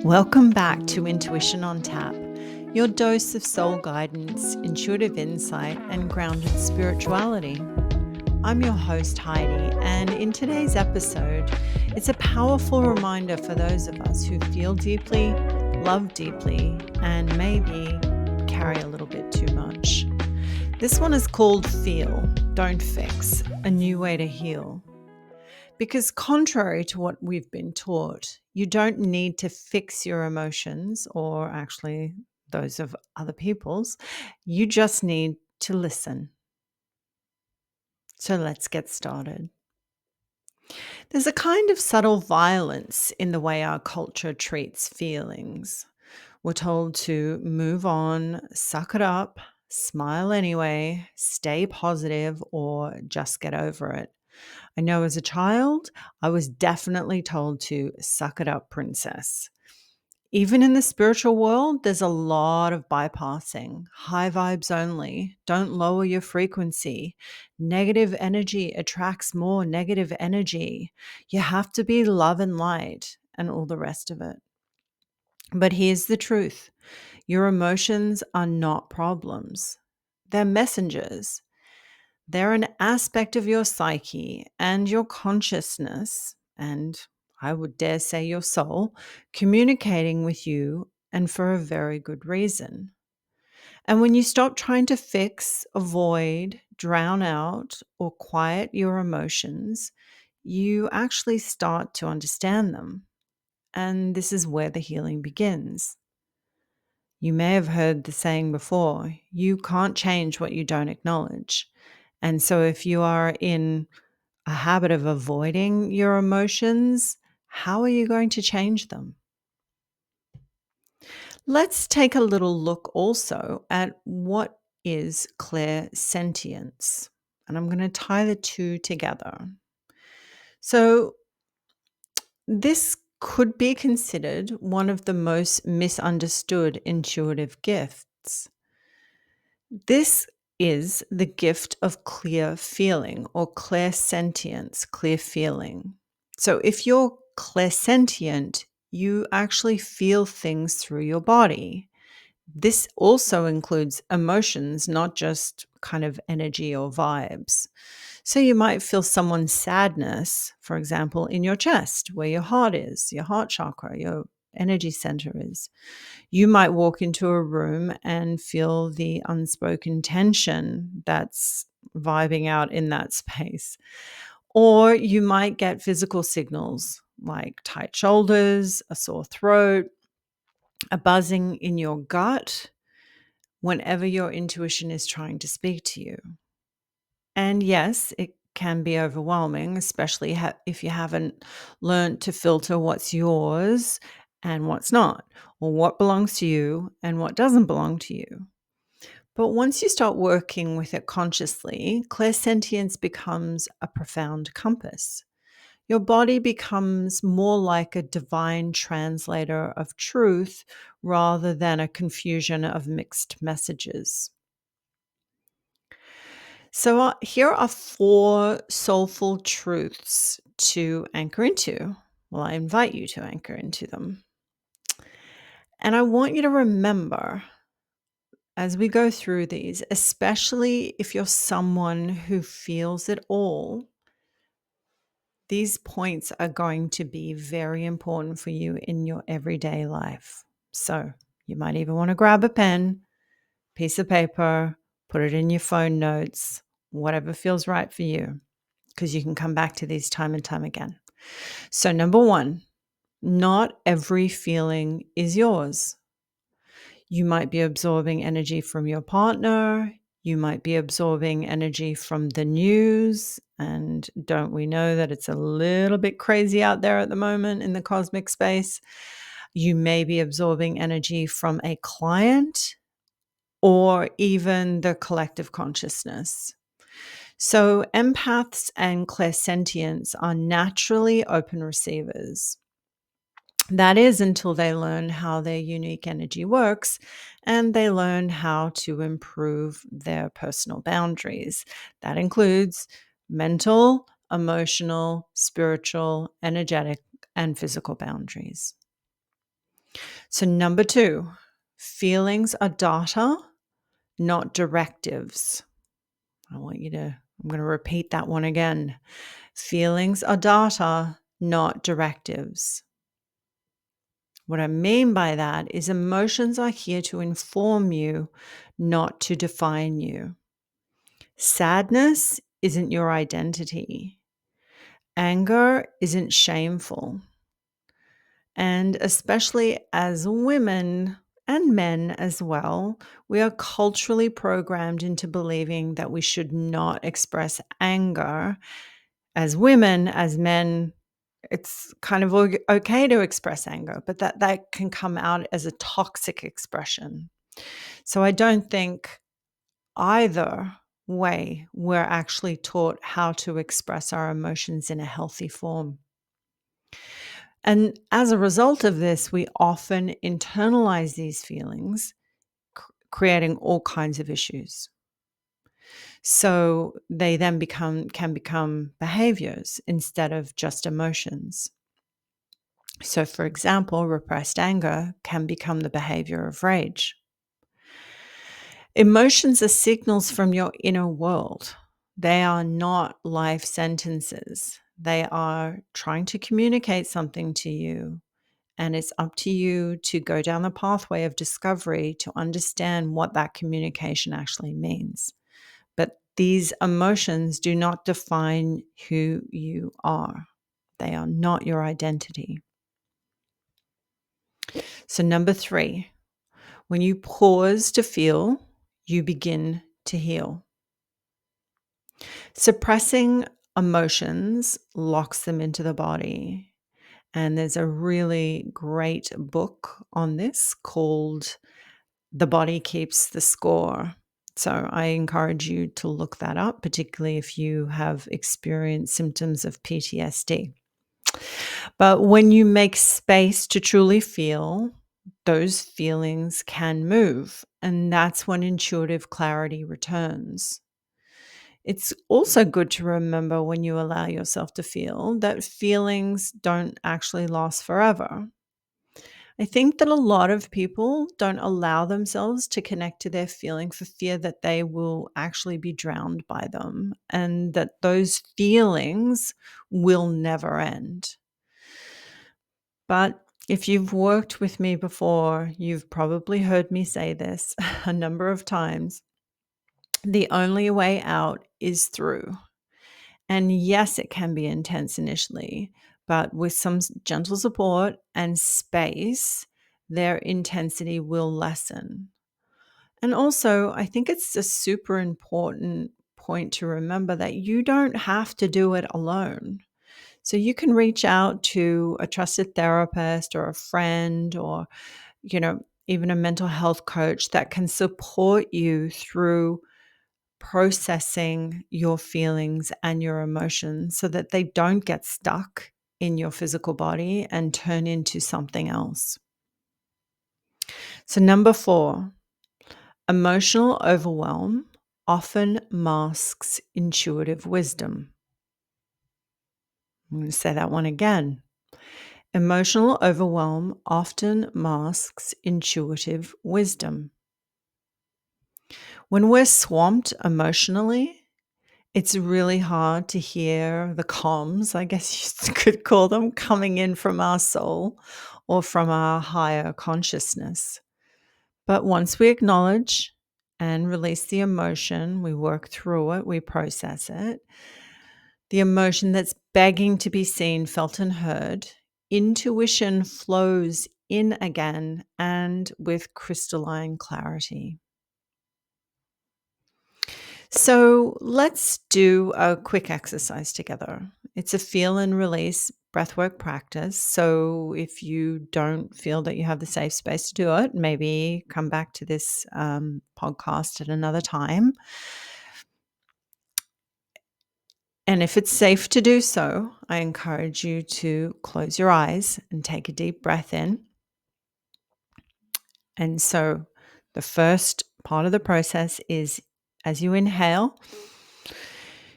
Welcome back to Intuition on Tap, your dose of soul guidance, intuitive insight, and grounded spirituality. I'm your host, Heidi, and in today's episode, it's a powerful reminder for those of us who feel deeply, love deeply, and maybe carry a little bit too much. This one is called Feel, Don't Fix, a new way to heal. Because contrary to what we've been taught, you don't need to fix your emotions, or actually those of other people's. You just need to listen. So let's get started. There's a kind of subtle violence in the way our culture treats feelings. We're told to move on, suck it up, smile anyway, stay positive, or just get over it. I know as a child, I was definitely told to suck it up, princess. Even in the spiritual world, there's a lot of bypassing. High vibes only. Don't lower your frequency. Negative energy attracts more negative energy. You have to be love and light and all the rest of it. But here's the truth. Your emotions are not problems. They're messengers. They're an aspect of your psyche and your consciousness, and I would dare say your soul, communicating with you, and for a very good reason. And when you stop trying to fix, avoid, drown out, or quiet your emotions, you actually start to understand them. And this is where the healing begins. You may have heard the saying before, you can't change what you don't acknowledge. And so if you are in a habit of avoiding your emotions, how are you going to change them? Let's take a little look also at what is clairsentience. And I'm going to tie the two together. So this could be considered one of the most misunderstood intuitive gifts. This is the gift of clear feeling or clairsentience, clear feeling. So if you're clairsentient, you actually feel things through your body. This also includes emotions, not just kind of energy or vibes. So you might feel someone's sadness, for example, in your chest, where your heart is, your heart chakra, your energy center is. You might walk into a room and feel the unspoken tension that's vibing out in that space. Or you might get physical signals like tight shoulders, a sore throat, a buzzing in your gut whenever your intuition is trying to speak to you. And yes, it can be overwhelming, especially if you haven't learned to filter what's yours and what's not, or what belongs to you and what doesn't belong to you. But once you start working with it consciously, clairsentience becomes a profound compass. Your body becomes more like a divine translator of truth rather than a confusion of mixed messages. So, here are 4 soulful truths to anchor into. Well, I invite you to anchor into them. And I want you to remember as we go through these, especially if you're someone who feels it all, these points are going to be very important for you in your everyday life. So, you might even want to grab a pen, piece of paper, put it in your phone notes, whatever feels right for you, because you can come back to these time and time again. So, number 1, not every feeling is yours. You might be absorbing energy from your partner. You might be absorbing energy from the news. And don't we know that it's a little bit crazy out there at the moment in the cosmic space? You may be absorbing energy from a client or even the collective consciousness. So empaths and clairsentients are naturally open receivers. That is until they learn how their unique energy works and they learn how to improve their personal boundaries. That includes mental, emotional, spiritual, energetic, and physical boundaries. So, number 2, feelings are data, not directives. I'm going to repeat that one again. Feelings are data, not directives. What I mean by that is emotions are here to inform you, not to define you. Sadness isn't your identity. Anger isn't shameful. And especially as women and men as well, we are culturally programmed into believing that we should not express anger. As women, as men, it's kind of okay to express anger, but that can come out as a toxic expression. So I don't think either way we're actually taught how to express our emotions in a healthy form. And as a result of this, we often internalize these feelings, creating all kinds of issues. So they then can become behaviors instead of just emotions. So, for example, repressed anger can become the behavior of rage. Emotions are signals from your inner world. They are not life sentences. They are trying to communicate something to you. And it's up to you to go down the pathway of discovery to understand what that communication actually means. But these emotions do not define who you are. They are not your identity. So, number 3, when you pause to feel, you begin to heal. Suppressing emotions locks them into the body. And there's a really great book on this called The Body Keeps the Score. So I encourage you to look that up, particularly if you have experienced symptoms of PTSD. But when you make space to truly feel, those feelings can move. And that's when intuitive clarity returns. It's also good to remember when you allow yourself to feel that feelings don't actually last forever. I think that a lot of people don't allow themselves to connect to their feeling for fear that they will actually be drowned by them and that those feelings will never end. But if you've worked with me before, you've probably heard me say this a number of times. The only way out is through. And yes, it can be intense initially, but with some gentle support and space, their intensity will lessen. And also, I think it's a super important point to remember that you don't have to do it alone. So you can reach out to a trusted therapist or a friend or, even a mental health coach that can support you through processing your feelings and your emotions so that they don't get stuck in your physical body and turn into something else. So, number 4, emotional overwhelm often masks intuitive wisdom. I'm going to say that one again. Emotional overwhelm often masks intuitive wisdom. When we're swamped emotionally, it's really hard to hear the comms, I guess you could call them, coming in from our soul or from our higher consciousness. But once we acknowledge and release the emotion, we work through it, we process it, the emotion that's begging to be seen, felt, and heard, intuition flows in again and with crystalline clarity. So let's do a quick exercise together. It's a feel and release breathwork practice. So if you don't feel that you have the safe space to do it, maybe come back to this podcast at another time. And if it's safe to do so, I encourage you to close your eyes and take a deep breath in. And so the first part of the process is as you inhale,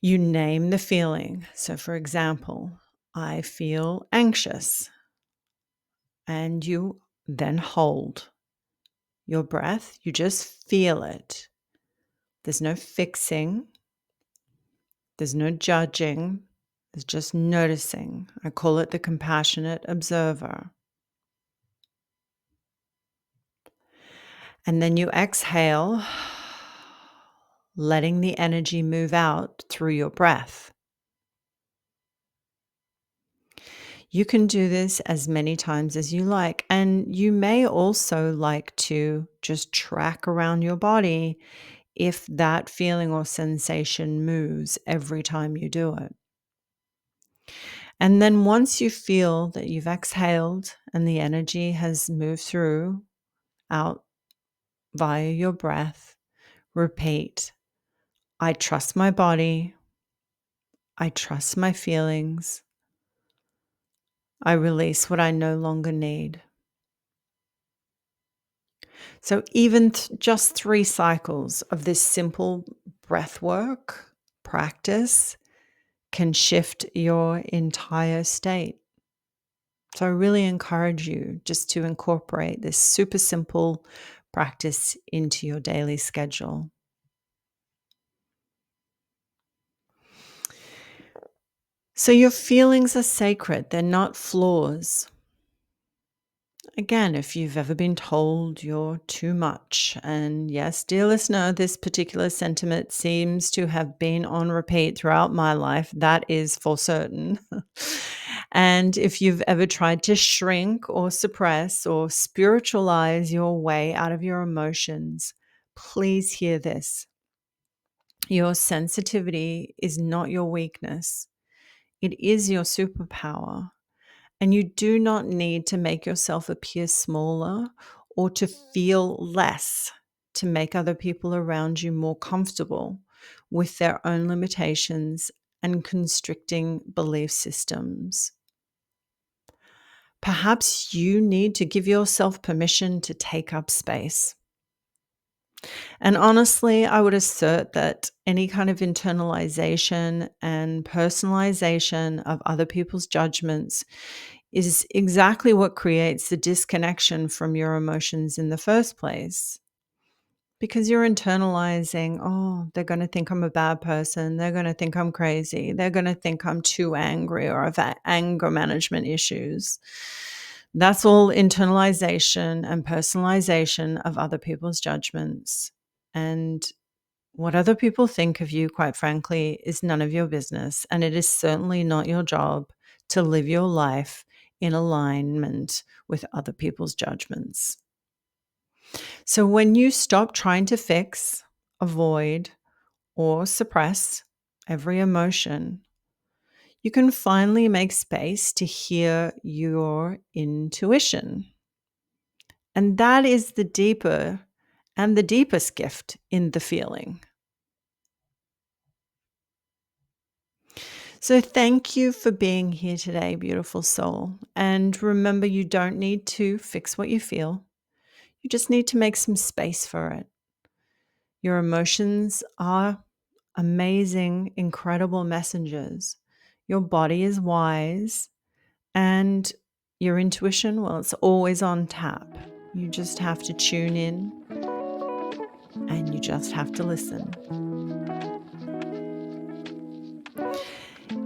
you name the feeling. So, for example, I feel anxious. And you then hold your breath. You just feel it. There's no fixing. There's no judging. There's just noticing. I call it the compassionate observer. And then you exhale, letting the energy move out through your breath. You can do this as many times as you like. And you may also like to just track around your body if that feeling or sensation moves every time you do it. And then once you feel that you've exhaled and the energy has moved through out via your breath, repeat, I trust my body. I trust my feelings. I release what I no longer need. So even just 3 cycles of this simple breath work practice can shift your entire state. So I really encourage you just to incorporate this super simple practice into your daily schedule. So your feelings are sacred. They're not flaws. Again, if you've ever been told you're too much, and yes, dear listener, this particular sentiment seems to have been on repeat throughout my life, that is for certain. And if you've ever tried to shrink or suppress or spiritualize your way out of your emotions, please hear this. Your sensitivity is not your weakness. It is your superpower. And you do not need to make yourself appear smaller or to feel less to make other people around you more comfortable with their own limitations and constricting belief systems. Perhaps you need to give yourself permission to take up space. And honestly, I would assert that any kind of internalization and personalization of other people's judgments is exactly what creates the disconnection from your emotions in the first place. Because you're internalizing, oh, they're going to think I'm a bad person. They're going to think I'm crazy. They're going to think I'm too angry or I've had anger management issues. That's all internalization and personalization of other people's judgments. And what other people think of you, quite frankly, is none of your business. And it is certainly not your job to live your life in alignment with other people's judgments. So when you stop trying to fix, avoid, or suppress every emotion, you can finally make space to hear your intuition. And that is the deeper and the deepest gift in the feeling. So thank you for being here today, beautiful soul. And remember, you don't need to fix what you feel. You just need to make some space for it. Your emotions are amazing, incredible messengers. Your body is wise, and your intuition, well, it's always on tap. You just have to tune in and you just have to listen.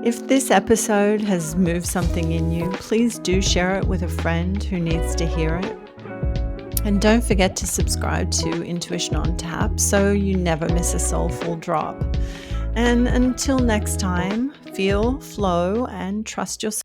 If this episode has moved something in you, please do share it with a friend who needs to hear it. And don't forget to subscribe to Intuition on Tap so you never miss a soulful drop. And until next time, feel, flow, and trust yourself.